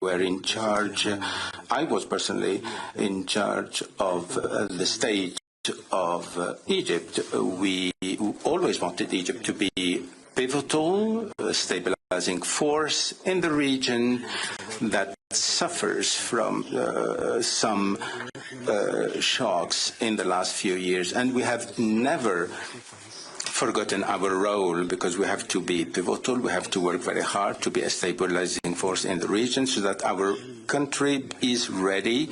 were in charge, I was personally in charge of the state of Egypt. We always wanted Egypt to be pivotal, stabilizing force in the region that suffers from some shocks in the last few years. And we have never forgotten our role, because we have to be pivotal, we have to work very hard to be a stabilizing force in the region so that our country is ready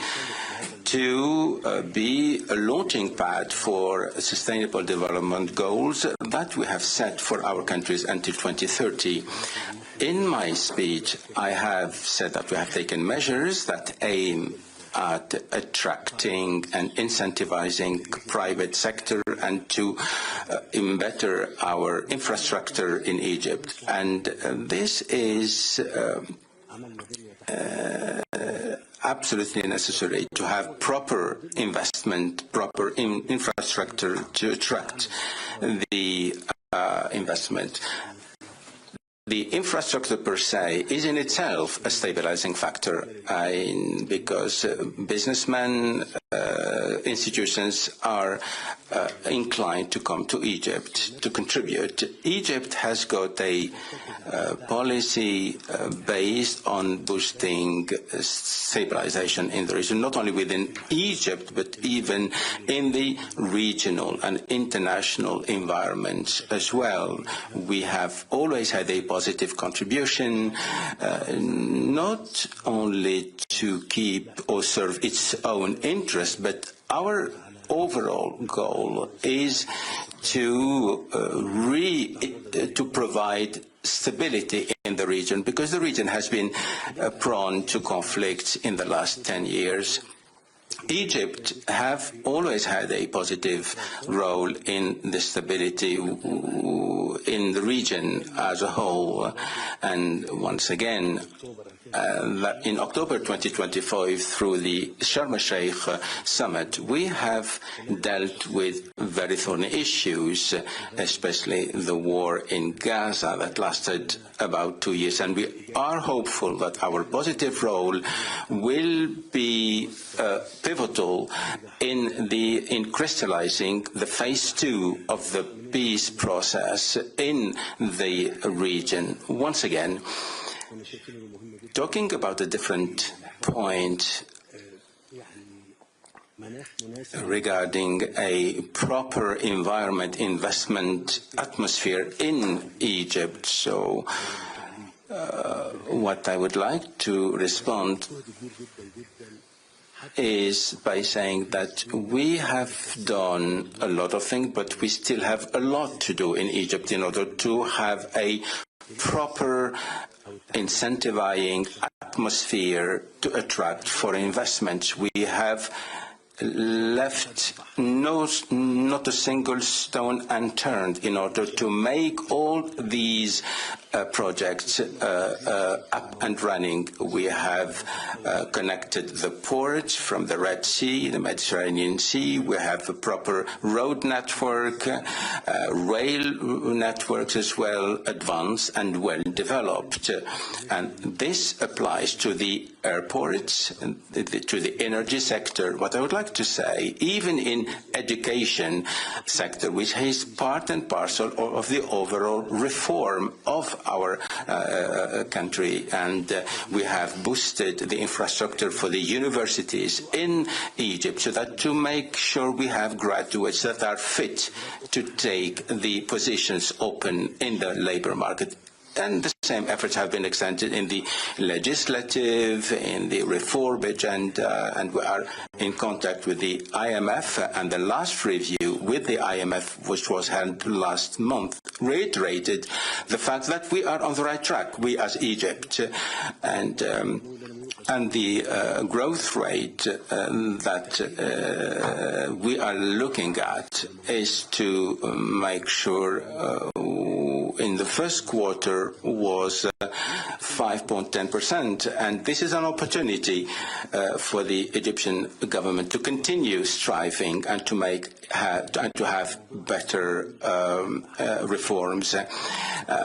to be a launching pad for sustainable development goals that we have set for our countries until 2030. In my speech, I have said that we have taken measures that aim at attracting and incentivizing private sector and to better our infrastructure in Egypt. And this is absolutely necessary to have proper investment, proper infrastructure to attract the investment. The infrastructure per se is in itself a stabilizing factor because businessmen, institutions are inclined to come to Egypt to contribute. Egypt has got a policy based on boosting stabilization in the region, not only within Egypt, but even in the regional and international environments as well. We have always had a positive contribution, not only to keep or serve its own interests, but our overall goal is to provide stability in the region, because the region has been prone to conflicts in the last 10 years. Egypt have always had a positive role in the stability in the region as a whole. And once again, in October 2025, through the Sharm el-Sheikh summit, we have dealt with very thorny issues, especially the war in Gaza that lasted about 2 years. And we are hopeful that our positive role will be pivotal in crystallizing the phase 2 of the peace process in the region. Once again, talking about a different point regarding a proper environment investment atmosphere in Egypt. So what I would like to respond is by saying that we have done a lot of things, but we still have a lot to do in Egypt in order to have a proper incentivizing atmosphere to attract foreign investments. We have left not a single stone unturned in order to make all these projects up and running. We have connected the ports from the Red Sea, the Mediterranean Sea. We have a proper road network, rail networks as well, advanced and well developed. And this applies to the airports, to the energy sector. What I would like to say, even in education sector, which is part and parcel of the overall reform of our country, and we have boosted the infrastructure for the universities in Egypt so that to make sure we have graduates that are fit to take the positions open in the labor market. And the same efforts have been extended in the legislative, in the reform agenda, and we are in contact with the IMF. And the last review with the IMF, which was held last month, reiterated the fact that we are on the right track, we as Egypt. And the growth rate that we are looking at is to make sure in the first quarter was 5.10%, and this is an opportunity for the Egyptian government to continue striving and to have better reforms.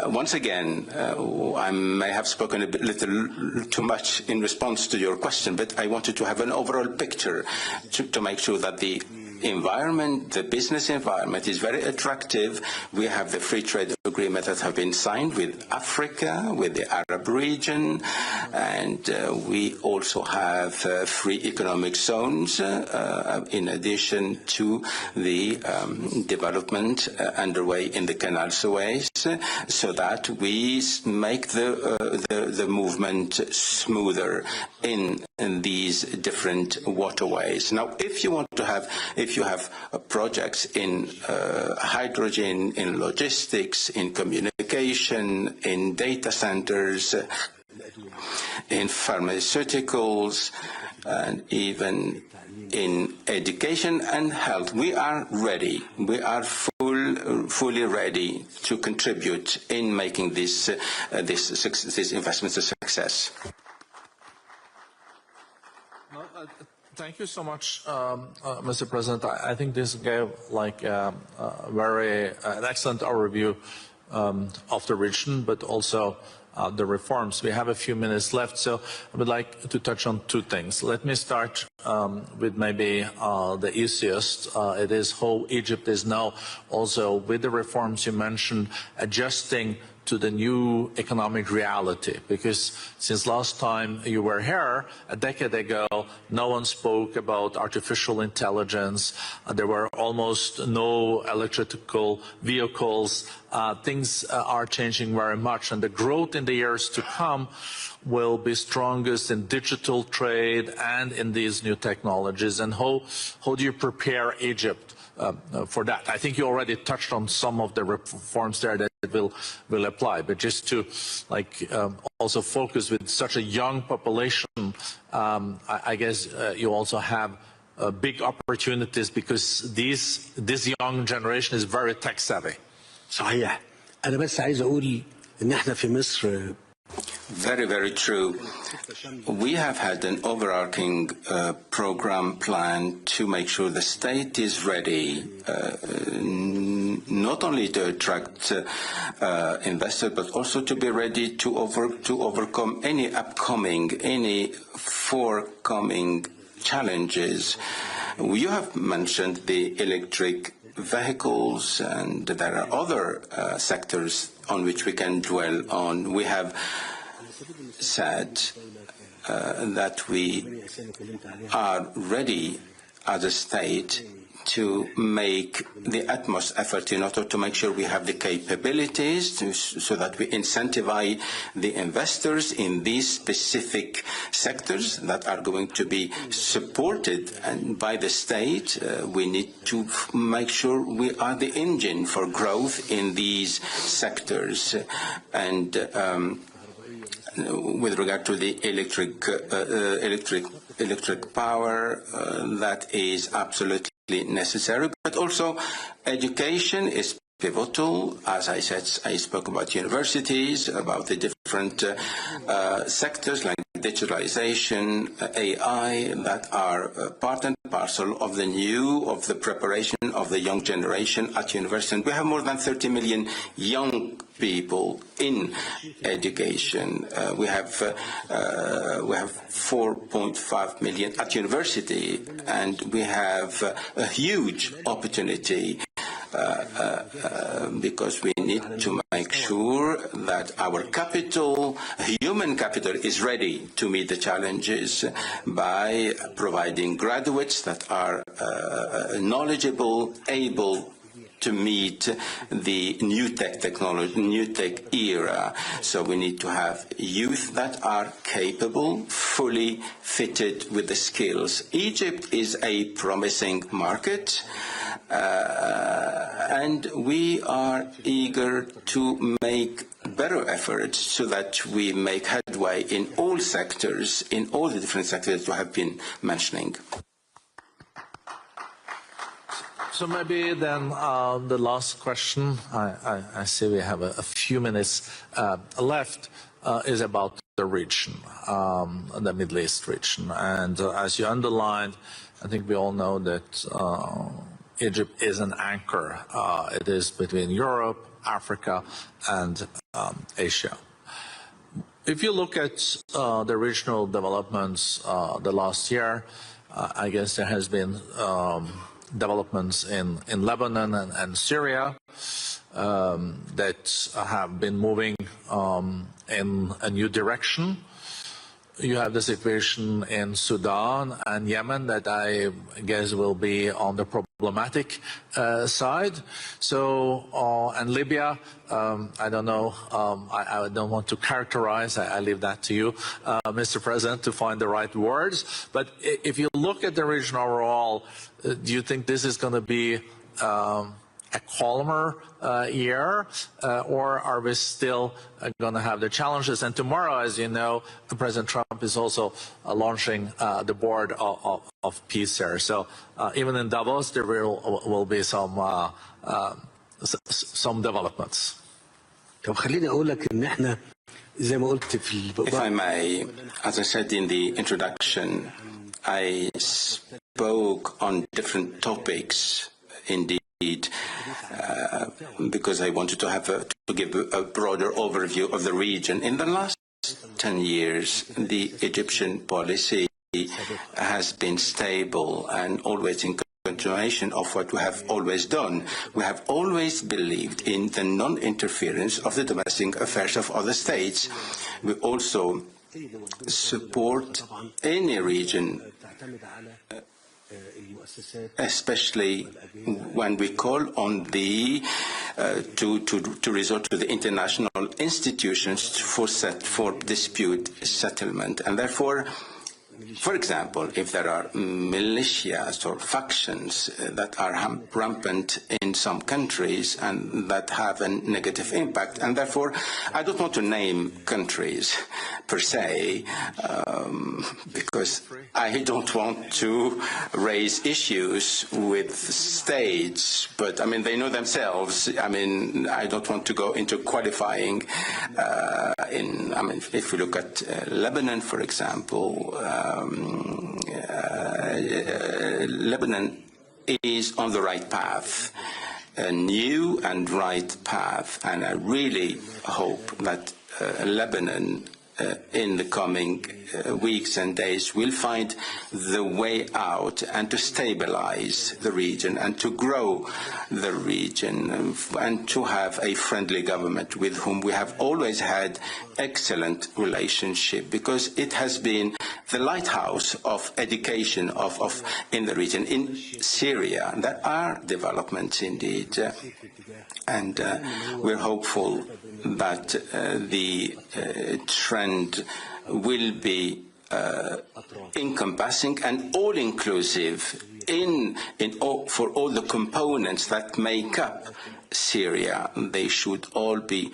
Once again, I may have spoken a little too much in response to your question, but I wanted to have an overall picture to make sure that the environment, the business environment, is very attractive. We have the free trade agreement that have been signed with Africa, with the Arab region, and we also have free economic zones in addition to the development underway in the Canal Suez, so that we make the movement smoother in these different waterways. Now, if you have projects in hydrogen, in logistics, in communication, in data centers, in pharmaceuticals, and even in education and health, we are ready. We are fully ready to contribute in making these investments a success. Thank you so much, Mr. President. I think this gave an excellent overview of the region, but also the reforms. We have a few minutes left, so I would like to touch on two things. Let me start with maybe the easiest. It is how Egypt is now also, with the reforms you mentioned, adjusting to the new economic reality, because since last time you were here, a decade ago, no one spoke about artificial intelligence. There were almost no electrical vehicles. Things are changing very much, and the growth in the years to come will be strongest in digital trade and in these new technologies. And how do you prepare Egypt for that? I think you already touched on some of the reforms there that will apply, but just to also focus with such a young population, I guess you also have big opportunities because this young generation is very tech savvy. صحيح. أنا بس عايز أقول إن إحنا في مصر. Very, very true. We have had an overarching program plan to make sure the state is ready, not only to attract investors, but also to be ready to overcome any forthcoming challenges. You have mentioned the electric vehicles, and there are other sectors on which we can dwell on. We have said that we are ready as a state to make the utmost effort in order to make sure we have the capabilities so that we incentivize the investors in these specific sectors that are going to be supported by the state. We need to make sure we are the engine for growth in these sectors. And with regard to the electric power, that is absolutely necessary, but also education is pivotal. As I said, I spoke about universities, about the different sectors like digitalization, AI, that are part and parcel of the preparation of the young generation at university. And we have more than 30 million young people in education. We have 4.5 million at university, and we have a huge opportunity because we need to make sure that our capital, human capital, is ready to meet the challenges by providing graduates that are knowledgeable, able to meet the new technology, new tech era. So we need to have youth that are capable, fully fitted with the skills. Egypt is a promising market, and we are eager to make better efforts so that we make headway in all sectors, in all the different sectors you have been mentioning. So maybe then the last question, I see we have a few minutes left, is about the region, the Middle East region. And as you underlined, I think we all know that Egypt is an anchor. It is between Europe, Africa, and Asia. If you look at the regional developments the last year, I guess there has been developments in Lebanon and Syria that have been moving in a new direction. You have the situation in Sudan and Yemen that I guess will be on the problematic side. So, and Libya, I don't know, I don't want to characterize, I leave that to you, Mr. President, to find the right words. But if you look at the region overall, do you think this is going to be a calmer year, or are we still going to have the challenges? And tomorrow, as you know, President Trump is also launching the board of peace there. So even in Davos, there will be some developments. طب خليني أقول لك إن إحنا زي ما قلت في If I may, as I said in the introduction, I spoke on different topics indeed, because I wanted to give a broader overview of the region. In the last 10 years, the Egyptian policy has been stable and always in continuation of what we have always done. We have always believed in the non-interference of the domestic affairs of other states. We also support any region, especially when we call on the to resort to the international institutions for dispute settlement. And therefore, for example, if there are militias or factions that are rampant in some countries and that have a negative impact, and therefore I don't want to name countries per se, because I don't want to raise issues with states, but I mean they know themselves. I mean I don't want to go into qualifying. If we look at Lebanon, for example. Lebanon is on the right path, a new and right path, and I really hope that Lebanon in the coming weeks and days will find the way out and to stabilize the region and to grow the region and to have a friendly government with whom we have always had excellent relationship, because it has been the lighthouse of education in the region. In Syria, there are developments indeed, and we're hopeful that the trend will be encompassing and all-inclusive for all the components that make up Syria. They should all be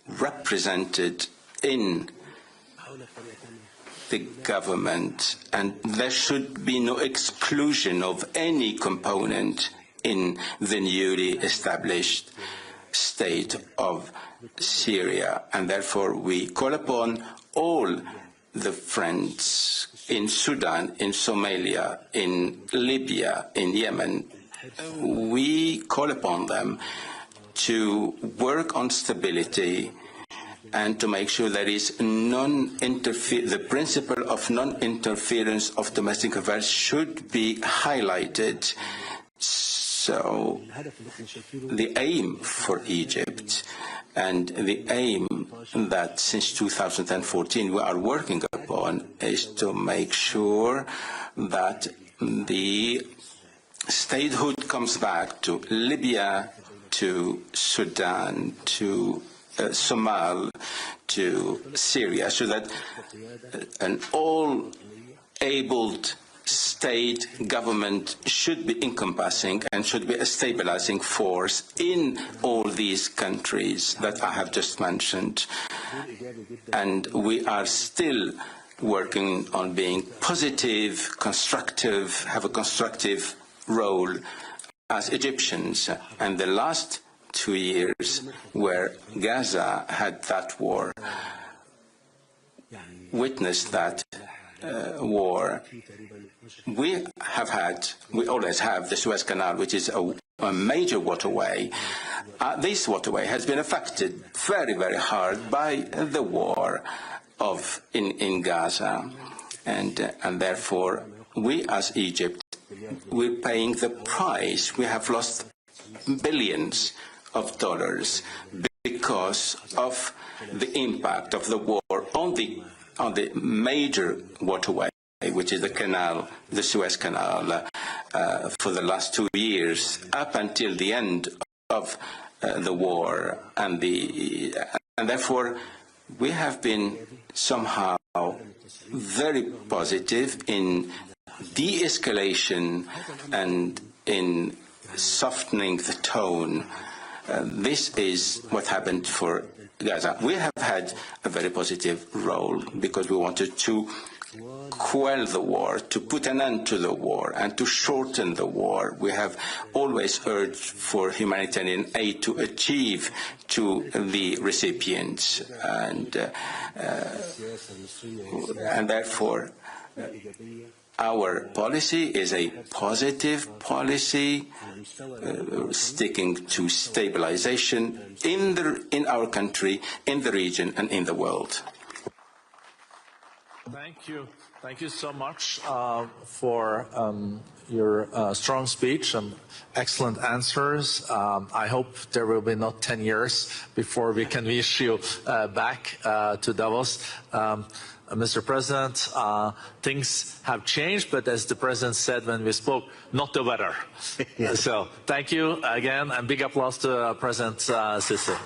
represented in the government, and there should be no exclusion of any component in the newly established state of Syria. And therefore we call upon all the friends in Sudan, in Somalia, in Libya, in Yemen. We call upon them to work on stability and to make sure there is the principle of non-interference of domestic affairs should be highlighted. So the aim for Egypt and the aim that since 2014 we are working upon is to make sure that the statehood comes back to Libya, to Sudan, to Somalia, to Syria, so that an all-abled state government should be encompassing and should be a stabilizing force in all these countries that I have just mentioned. And we are still working on being positive, constructive, have a constructive role as Egyptians, and the last 2 years where Gaza had that war, witnessed that war, we always have the Suez Canal, which is a major waterway. This waterway has been affected very, very hard by the war in Gaza, and therefore we as Egypt, we're paying the price. We have lost billions of dollars because of the impact of the war on the major waterway, which is the canal, the Suez Canal, for the last 2 years, up until the end of the war, and therefore we have been somehow very positive in de-escalation and in softening the tone. This is what happened for Gaza. We have had a very positive role because we wanted to quell the war, to put an end to the war, and to shorten the war. We have always urged for humanitarian aid to achieve to the recipients, and therefore our policy is a positive policy, sticking to stabilization in our country, in the region, and in the world. Thank you. Thank you so much for your strong speech and excellent answers. I hope there will be not 10 years before we can wish you back to Davos. Mr. President, things have changed, but as the President said when we spoke, not the weather. So thank you again, and big applause to President Sisi.